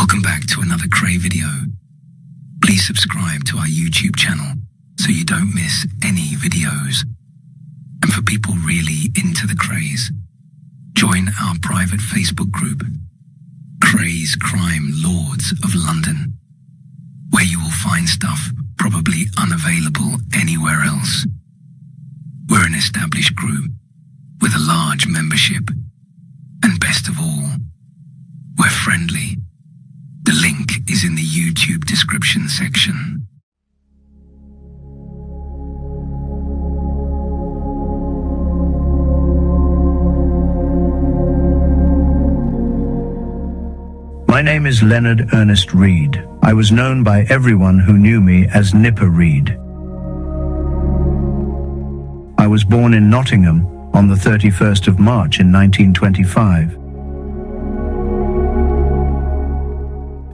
Welcome back to another Kray video. Please subscribe to our YouTube channel so you don't miss any videos. And for people really into the Krays, join our private Facebook group, Krays Crime Lords of London, where you will find stuff probably unavailable anywhere else. We're an established group with a large membership, and best of all, we're friendly. The link is in the YouTube description section. My name is Leonard Ernest Reed. I was known by everyone who knew me as Nipper Reed. I was born in Nottingham on the 31st of March in 1925.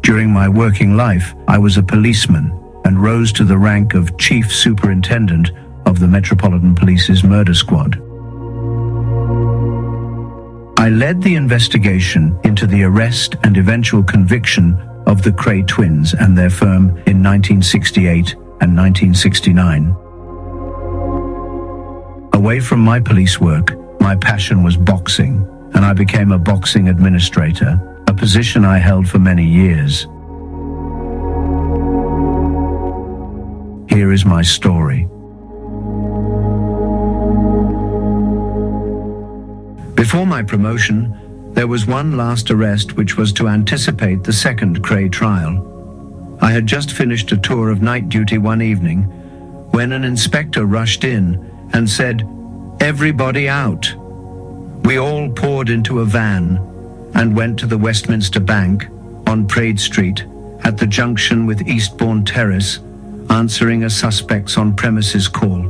During my working life, I was a policeman and rose to the rank of Chief Superintendent of the Metropolitan Police's Murder Squad. I led the investigation into the arrest and eventual conviction of the Kray twins and their firm in 1968 and 1969. Away from my police work, my passion was boxing, and I became a boxing administrator, a position I held for many years. Here is my story. Before my promotion, there was one last arrest which was to anticipate the second Kray trial. I had just finished a tour of night duty one evening when an inspector rushed in and said, "Everybody out." We all poured into a van and went to the Westminster Bank on Praed Street at the junction with Eastbourne Terrace, answering a suspect's on-premises call.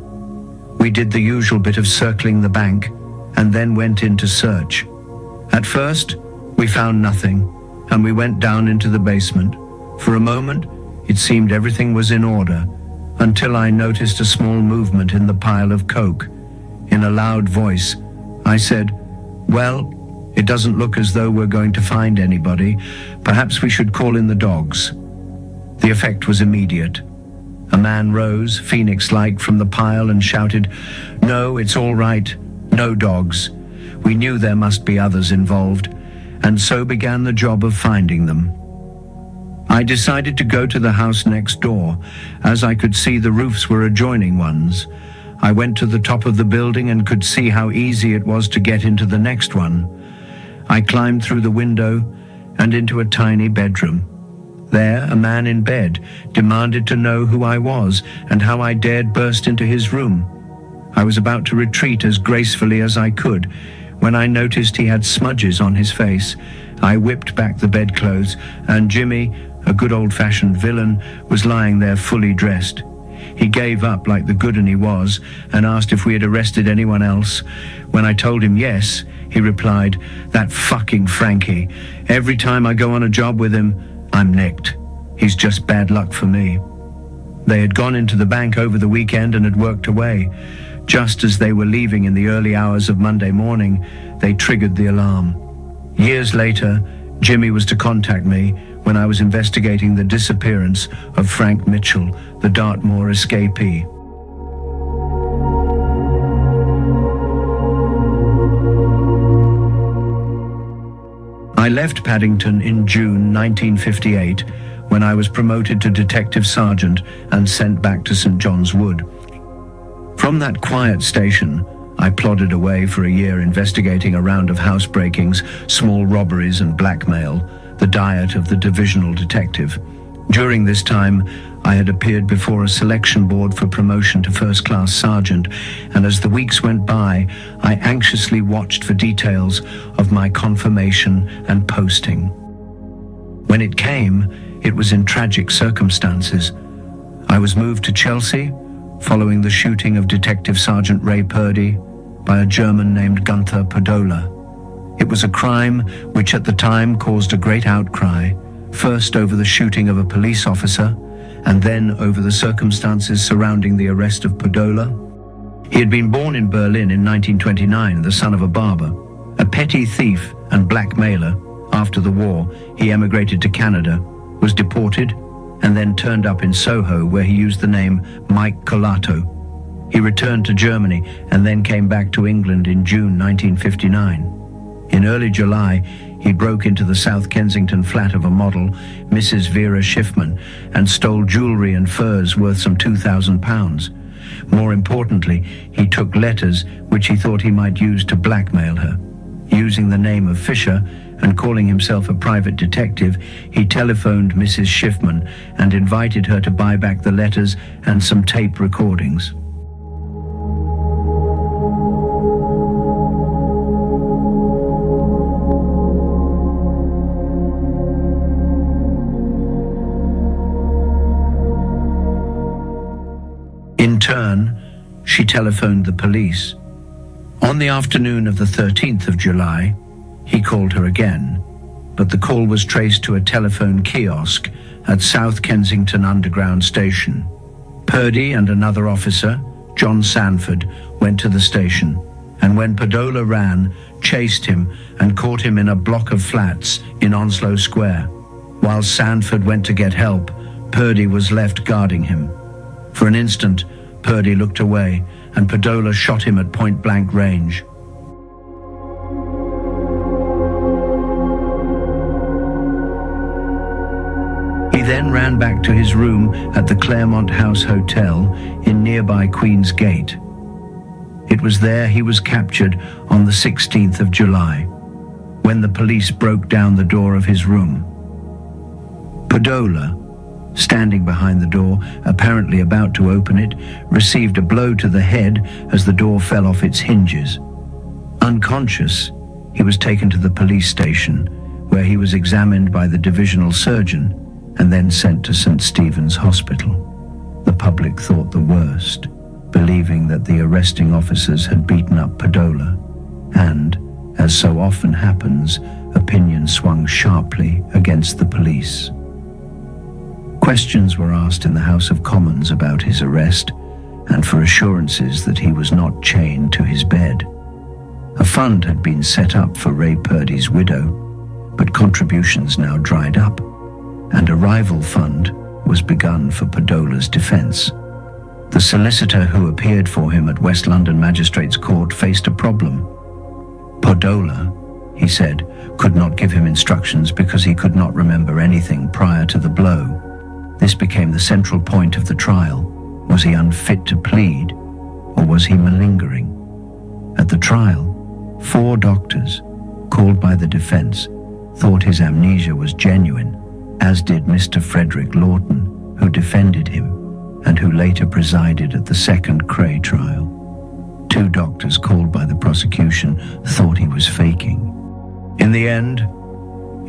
We did the usual bit of circling the bank and then went in to search. At first, we found nothing, and we went down into the basement. For a moment, it seemed everything was in order, until I noticed a small movement in the pile of coke. In a loud voice, I said, "Well, it doesn't look as though we're going to find anybody. Perhaps we should call in the dogs." The effect was immediate. A man rose, phoenix-like, from the pile and shouted, "No, it's all right. No dogs." We knew there must be others involved, and so began the job of finding them. I decided to go to the house next door, as I could see the roofs were adjoining ones. I went to the top of the building and could see how easy it was to get into the next one. I climbed through the window and into a tiny bedroom. There, a man in bed demanded to know who I was and how I dared burst into his room. I was about to retreat as gracefully as I could when I noticed he had smudges on his face. I whipped back the bedclothes, and Jimmy, a good old-fashioned villain, was lying there fully dressed. He gave up like the good un he was and asked if we had arrested anyone else. When I told him yes, he replied, "That fucking Frankie. Every time I go on a job with him, I'm nicked. He's just bad luck for me." They had gone into the bank over the weekend and had worked away. Just as they were leaving in the early hours of Monday morning, they triggered the alarm. Years later, Jimmy was to contact me when I was investigating the disappearance of Frank Mitchell, the Dartmoor escapee. I left Paddington in June 1958 when I was promoted to Detective Sergeant and sent back to St. John's Wood. From that quiet station, I plodded away for a year investigating a round of housebreakings, small robberies and blackmail, the diet of the divisional detective. During this time, I had appeared before a selection board for promotion to first-class sergeant, and as the weeks went by, I anxiously watched for details of my confirmation and posting. When it came, it was in tragic circumstances. I was moved to Chelsea following the shooting of Detective Sergeant Ray Purdy by a German named Gunther Podola. It was a crime which at the time caused a great outcry, first over the shooting of a police officer, and then over the circumstances surrounding the arrest of Podola. He had been born in Berlin in 1929, the son of a barber. A petty thief and blackmailer, After the war, he emigrated to Canada, was deported, and then turned up in Soho, where he used the name Mike Colato. He returned to Germany and then came back to England in June 1959. In early July, he broke into the South Kensington flat of a model, Mrs. Vera Schiffman, and stole jewellery and furs worth some £2,000. More importantly, he took letters which he thought he might use to blackmail her. Using the name of Fisher and calling himself a private detective, he telephoned Mrs. Schiffman and invited her to buy back the letters and some tape recordings. In turn, she telephoned the police. On the afternoon of the 13th of July, he called her again, but the call was traced to a telephone kiosk at South Kensington Underground Station. Purdy and another officer, John Sanford, went to the station, and when Padola ran, chased him and caught him in a block of flats in Onslow Square. While Sanford went to get help, Purdy was left guarding him. For an instant, Purdy looked away, and Padola shot him at point-blank range. He then ran back to his room at the Claremont House Hotel in nearby Queen's Gate. It was there he was captured on the 16th of July, when the police broke down the door of his room. Padola, standing behind the door, apparently about to open it, received a blow to the head as the door fell off its hinges. Unconscious, he was taken to the police station, where he was examined by the divisional surgeon and then sent to St. Stephen's Hospital. The public thought the worst, believing that the arresting officers had beaten up Padola, and, as so often happens, opinion swung sharply against the police. Questions were asked in the House of Commons about his arrest and for assurances that he was not chained to his bed. A fund had been set up for Ray Purdy's widow, but contributions now dried up, and a rival fund was begun for Padola's defence. The solicitor who appeared for him at West London Magistrates' Court faced a problem. Padola, he said, could not give him instructions because he could not remember anything prior to the blow. This became the central point of the trial. Was he unfit to plead, or was he malingering? At the trial, 4 doctors, called by the defence, thought his amnesia was genuine, as did Mr. Frederick Lawton, who defended him, and who later presided at the second Kray trial. 2 doctors called by the prosecution thought he was faking. In the end,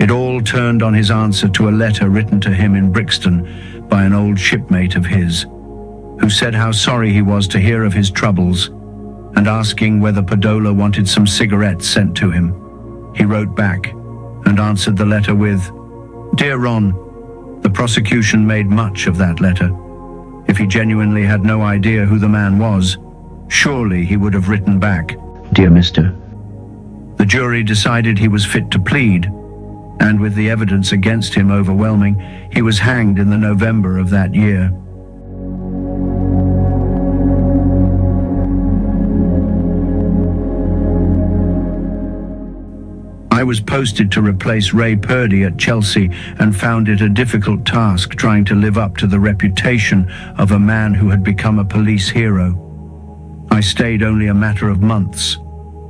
it all turned on his answer to a letter written to him in Brixton by an old shipmate of his, who said how sorry he was to hear of his troubles, and asking whether Padola wanted some cigarettes sent to him. He wrote back and answered the letter with, "Dear Ron, the prosecution made much of that letter. If he genuinely had no idea who the man was, surely he would have written back, 'Dear Mr.' The jury decided he was fit to plead, and with the evidence against him overwhelming, he was hanged in the November of that year. I was posted to replace Ray Purdy at Chelsea and found it a difficult task trying to live up to the reputation of a man who had become a police hero. I stayed only a matter of months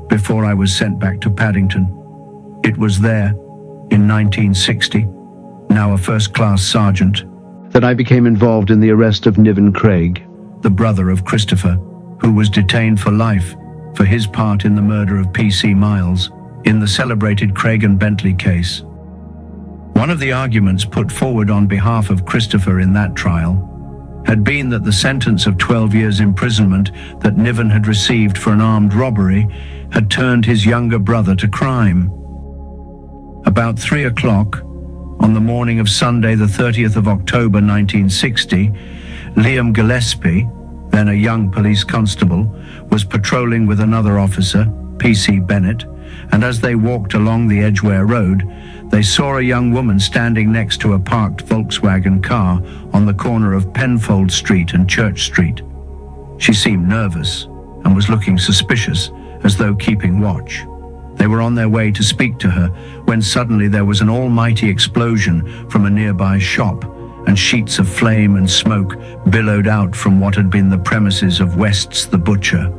before I was sent back to Paddington. It was there, in 1960, now a first-class sergeant, that I became involved in the arrest of Niven Craig, the brother of Christopher, who was detained for life for his part in the murder of P.C. Miles in the celebrated Craig and Bentley case. One of the arguments put forward on behalf of Christopher in that trial had been that the sentence of 12 years imprisonment that Niven had received for an armed robbery had turned his younger brother to crime. About 3 o'clock, on the morning of Sunday the 30th of October 1960, Liam Gillespie, then a young police constable, was patrolling with another officer, P.C. Bennett, and as they walked along the Edgware Road, They saw a young woman standing next to a parked Volkswagen car on the corner of Penfold Street and Church Street. She seemed nervous and was looking suspicious, as though keeping watch. They were on their way to speak to her when suddenly there was an almighty explosion from a nearby shop, and sheets of flame and smoke billowed out from what had been the premises of West's the Butcher.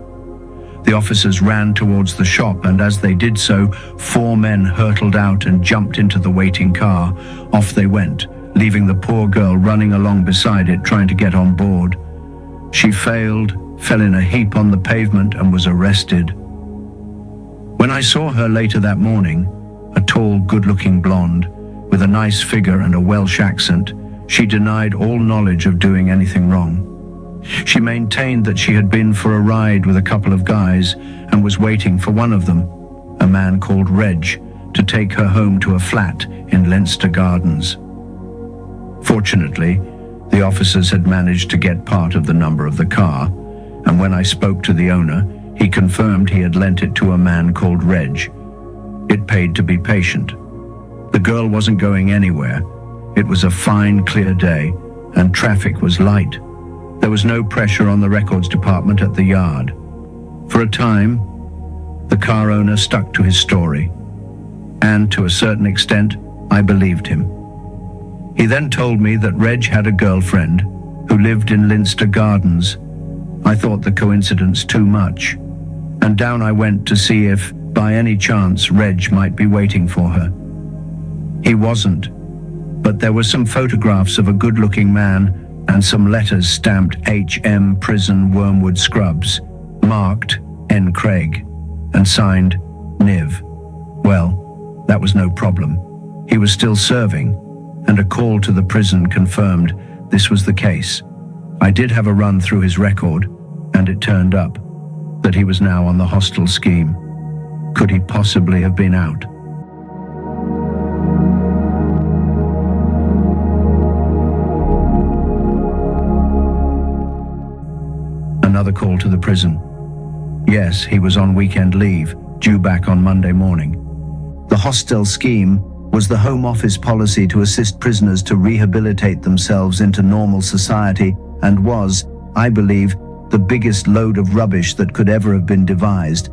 The officers ran towards the shop, and as they did so, 4 men hurtled out and jumped into the waiting car. Off they went, leaving the poor girl running along beside it, trying to get on board. She failed, fell in a heap on the pavement, and was arrested. When I saw her later that morning, a tall, good-looking blonde, with a nice figure and a Welsh accent, she denied all knowledge of doing anything wrong. She maintained that she had been for a ride with a couple of guys and was waiting for one of them, a man called Reg, to take her home to a flat in Leinster Gardens. Fortunately, the officers had managed to get part of the number of the car, and when I spoke to the owner, he confirmed he had lent it to a man called Reg. It paid to be patient. The girl wasn't going anywhere. It was a fine, clear day, and traffic was light. There was no pressure on the records department at the yard. For a time, the car owner stuck to his story, and to a certain extent, I believed him. He then told me that Reg had a girlfriend who lived in Leinster Gardens. I thought the coincidence too much, and down I went to see if, by any chance, Reg might be waiting for her. He wasn't, but there were some photographs of a good-looking man and some letters stamped H.M. Prison Wormwood Scrubs, marked N. Craig, and signed Niv. Well, that was no problem. He was still serving, and a call to the prison confirmed this was the case. I did have a run through his record, and it turned up that he was now on the hostel scheme. Could he possibly have been out? Another call to the prison. Yes, he was on weekend leave, due back on Monday morning. The hostel scheme was the Home Office policy to assist prisoners to rehabilitate themselves into normal society, and was, I believe, the biggest load of rubbish that could ever have been devised.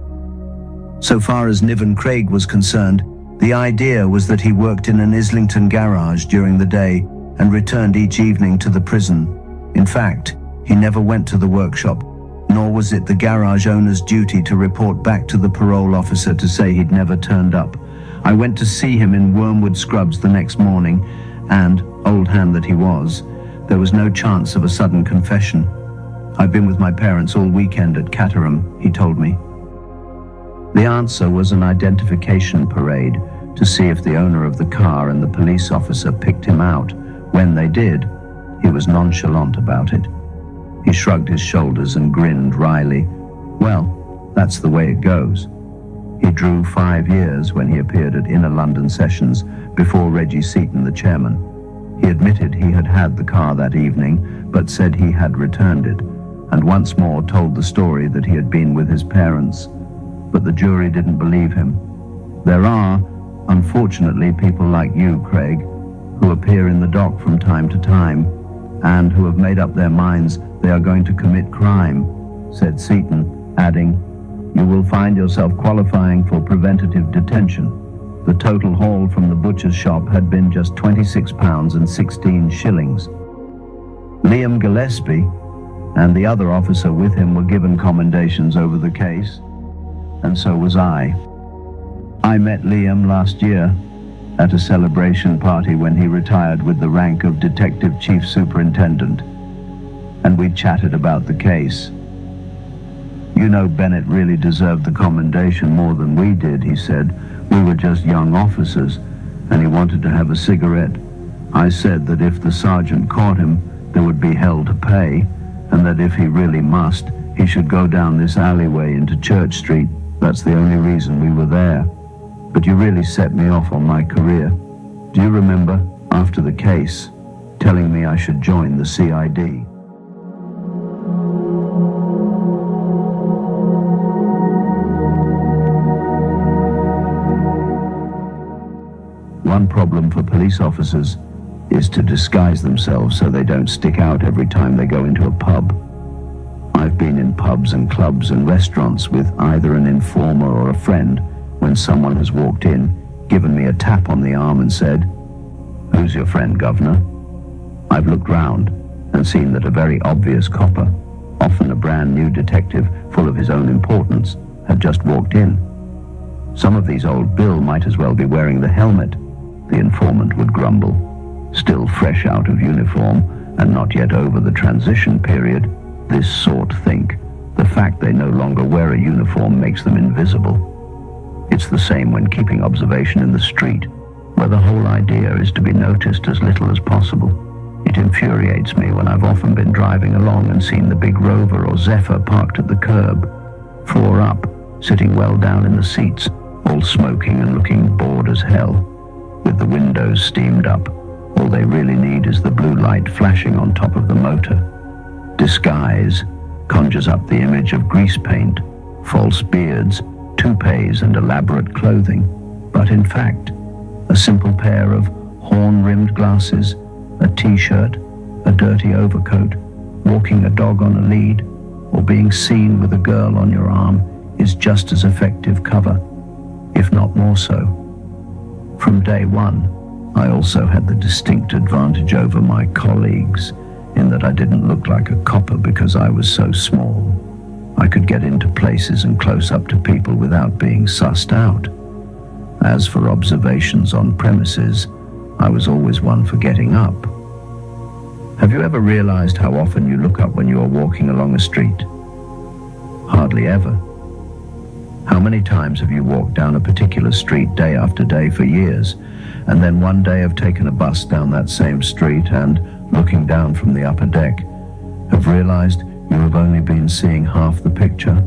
So far as Niven Craig was concerned, the idea was that he worked in an Islington garage during the day and returned each evening to the prison. In fact, he never went to the workshop, nor was it the garage owner's duty to report back to the parole officer to say he'd never turned up. I went to see him in Wormwood Scrubs the next morning, and, old hand that he was, there was no chance of a sudden confession. I've been with my parents all weekend at Caterham, he told me. The answer was an identification parade to see if the owner of the car and the police officer picked him out. When they did, he was nonchalant about it. He shrugged his shoulders and grinned wryly. Well, that's the way it goes. He drew 5 years when he appeared at Inner London Sessions before Reggie Seaton, the chairman. He admitted he had had the car that evening, but said he had returned it, and once more told the story that he had been with his parents. But the jury didn't believe him. There are, unfortunately, people like you, Craig, who appear in the dock from time to time, and who have made up their minds they are going to commit crime, said Seaton, adding, "You will find yourself qualifying for preventative detention." The total haul from the butcher's shop had been just £26 and 16 shillings. Liam Gillespie and the other officer with him were given commendations over the case, and so was I. I met Liam last year at a celebration party when he retired with the rank of Detective Chief Superintendent, and we chatted about the case. "You know, Bennett really deserved the commendation more than we did," he said. "We were just young officers, and he wanted to have a cigarette. I said that if the sergeant caught him, there would be hell to pay, and that if he really must, he should go down this alleyway into Church Street. That's the only reason we were there. But you really set me off on my career. Do you remember, after the case, telling me I should join the CID? one problem for police officers is to disguise themselves so they don't stick out every time they go into a pub. I've been in pubs and clubs and restaurants with either an informer or a friend when someone has walked in, given me a tap on the arm and said, "Who's your friend, Governor?" I've looked round and seen that a very obvious copper, often a brand new detective full of his own importance, had just walked in. Some of these old Bill might as well be wearing the helmet, the informant would grumble. Still fresh out of uniform and not yet over the transition period, this sort think the fact they no longer wear a uniform makes them invisible. It's the same when keeping observation in the street, where the whole idea is to be noticed as little as possible. It infuriates me when I've often been driving along and seen the big Rover or Zephyr parked at the curb, 4 up, sitting well down in the seats, all smoking and looking bored as hell, with the windows steamed up. All they really need is the blue light flashing on top of the motor. Disguise conjures up the image of grease paint, false beards, toupees and elaborate clothing, but in fact, a simple pair of horn-rimmed glasses, a t-shirt, a dirty overcoat, walking a dog on a lead, or being seen with a girl on your arm is just as effective cover, if not more so. From day one, I also had the distinct advantage over my colleagues in that I didn't look like a copper because I was so small. I could get into places and close up to people without being sussed out. As for observations on premises, I was always one for getting up. Have you ever realized how often you look up when you are walking along a street? Hardly ever. How many times have you walked down a particular street day after day for years, and then one day have taken a bus down that same street and, looking down from the upper deck, have realized you have only been seeing half the picture?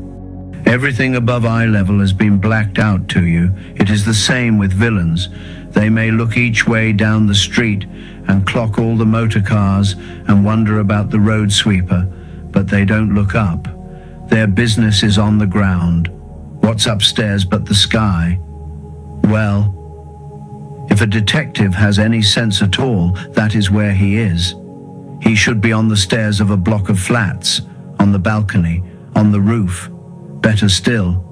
Everything above eye level has been blacked out to you. It is the same with villains. They may look each way down the street and clock all the motor cars and wonder about the road sweeper, but they don't look up. Their business is on the ground. What's upstairs but the sky? Well, if a detective has any sense at all, that is where he is. He should be on the stairs of a block of flats, on the balcony, on the roof. Better still,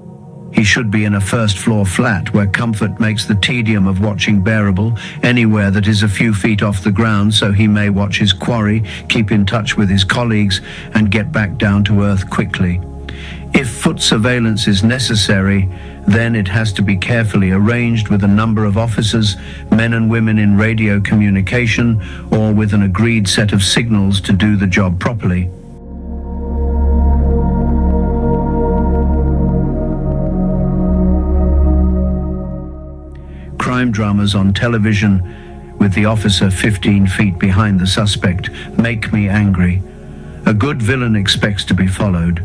he should be in a first-floor flat where comfort makes the tedium of watching bearable, anywhere that is a few feet off the ground so he may watch his quarry, keep in touch with his colleagues, and get back down to earth quickly. If foot surveillance is necessary, then it has to be carefully arranged with a number of officers, men and women in radio communication, or with an agreed set of signals to do the job properly. Crime dramas on television with the officer 15 feet behind the suspect make me angry. A good villain expects to be followed.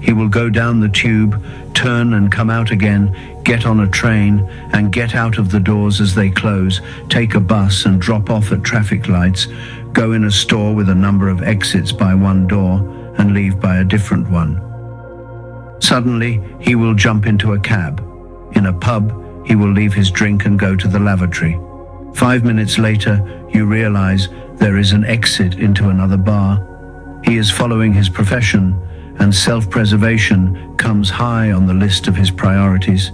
He will go down the tube, turn and come out again, get on a train and get out of the doors as they close, take a bus and drop off at traffic lights, go in a store with a number of exits by one door and leave by a different one. Suddenly, he will jump into a cab. In a pub, he will leave his drink and go to the lavatory. 5 minutes later, you realize there is an exit into another bar. He is following his profession, and self-preservation comes high on the list of his priorities.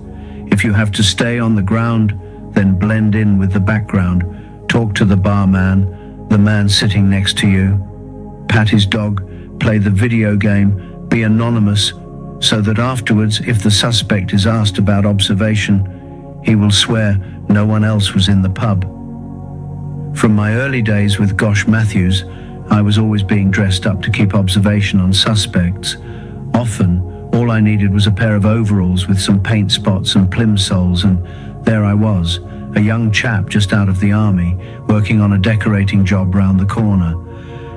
If you have to stay on the ground, then blend in with the background. Talk to the barman, the man sitting next to you. Pat his dog, play the video game, be anonymous, so that afterwards, if the suspect is asked about observation, he will swear no one else was in the pub. From my early days with Gosh Matthews, I was always being dressed up to keep observation on suspects. Often, all I needed was a pair of overalls with some paint spots and plimsolls, and there I was, a young chap just out of the army, working on a decorating job round the corner.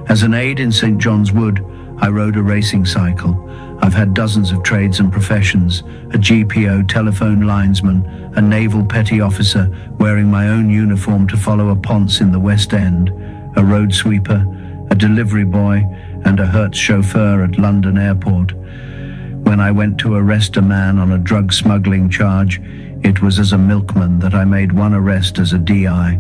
As an aide in St. John's Wood, I rode a racing cycle. I've had dozens of trades and professions, a GPO telephone linesman, a naval petty officer wearing my own uniform to follow a ponce in the West End, a road sweeper, a delivery boy, and a Hertz chauffeur at London Airport. When I went to arrest a man on a drug smuggling charge, it It was as a milkman that I made one arrest as a DI.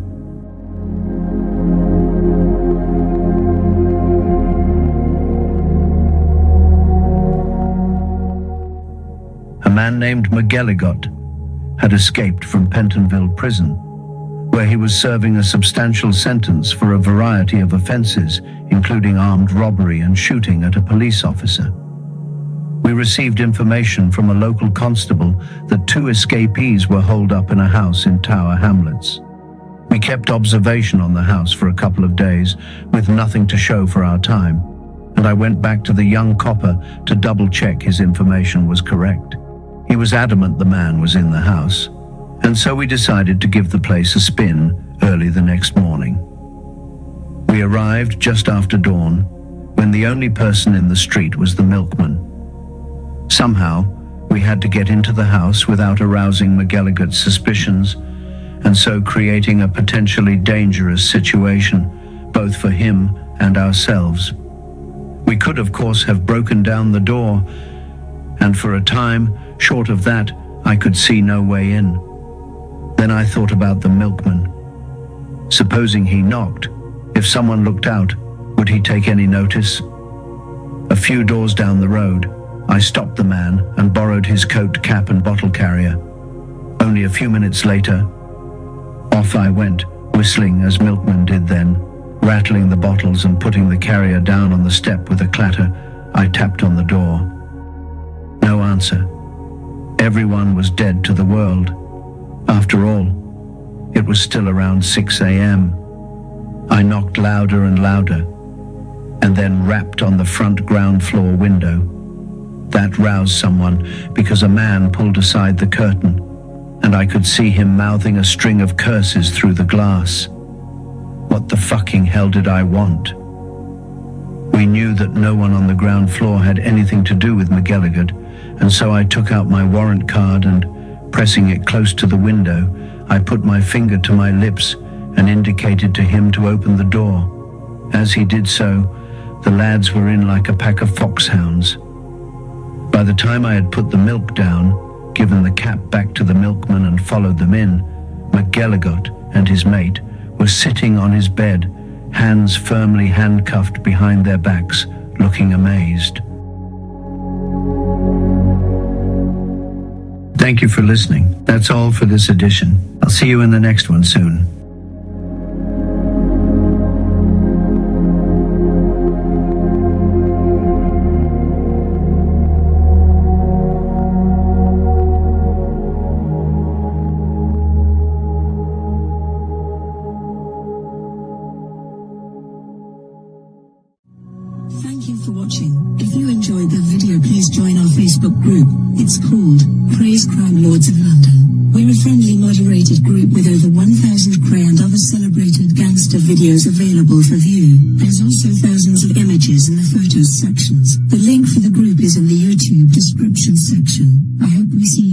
A man named McGilligot had escaped from Pentonville prison, where he was serving a substantial sentence for a variety of offenses, including armed robbery and shooting at a police officer. We received information from a local constable that 2 escapees were holed up in a house in Tower Hamlets. We kept observation on the house for a couple of days, with nothing to show for our time, and I went back to the young copper to double-check his information was correct. He was adamant the man was in the house, and so we decided to give the place a spin early the next morning. We arrived just after dawn, when the only person in the street was the milkman. Somehow, we had to get into the house without arousing McGilligot's suspicions, and so creating a potentially dangerous situation, both for him and ourselves. We could, of course, have broken down the door, and for a time, short of that, I could see no way in. Then I thought about the milkman. Supposing he knocked, if someone looked out, would he take any notice? A few doors down the road, I stopped the man and borrowed his coat, cap and bottle carrier. Only a few minutes later, off I went, whistling as milkmen did then, rattling the bottles and putting the carrier down on the step with a clatter. I tapped on the door. No answer. Everyone was dead to the world. After all, it was still around 6 a.m. I knocked louder and louder, and then rapped on the front ground floor window. That roused someone because a man pulled aside the curtain, and I could see him mouthing a string of curses through the glass. What the fucking hell did I want? We knew that no one on the ground floor had anything to do with McGilligot, and so I took out my warrant card and, pressing it close to the window, I put my finger to my lips and indicated to him to open the door. As he did so, the lads were in like a pack of foxhounds. By the time I had put the milk down, given the cap back to the milkman and followed them in, McGilligot and his mate were sitting on his bed, hands firmly handcuffed behind their backs, looking amazed. Thank you for listening. That's all for this edition. I'll see you in the next one soon. Thank you for watching. If you enjoyed the video, please join our Facebook group. It's called Krays Crime Lords of London. We're a friendly moderated group with over 1,000 Kray and other celebrated gangster videos available for view. There's also thousands of images in the photos sections. The link for the group is in the YouTube description section. I hope we see you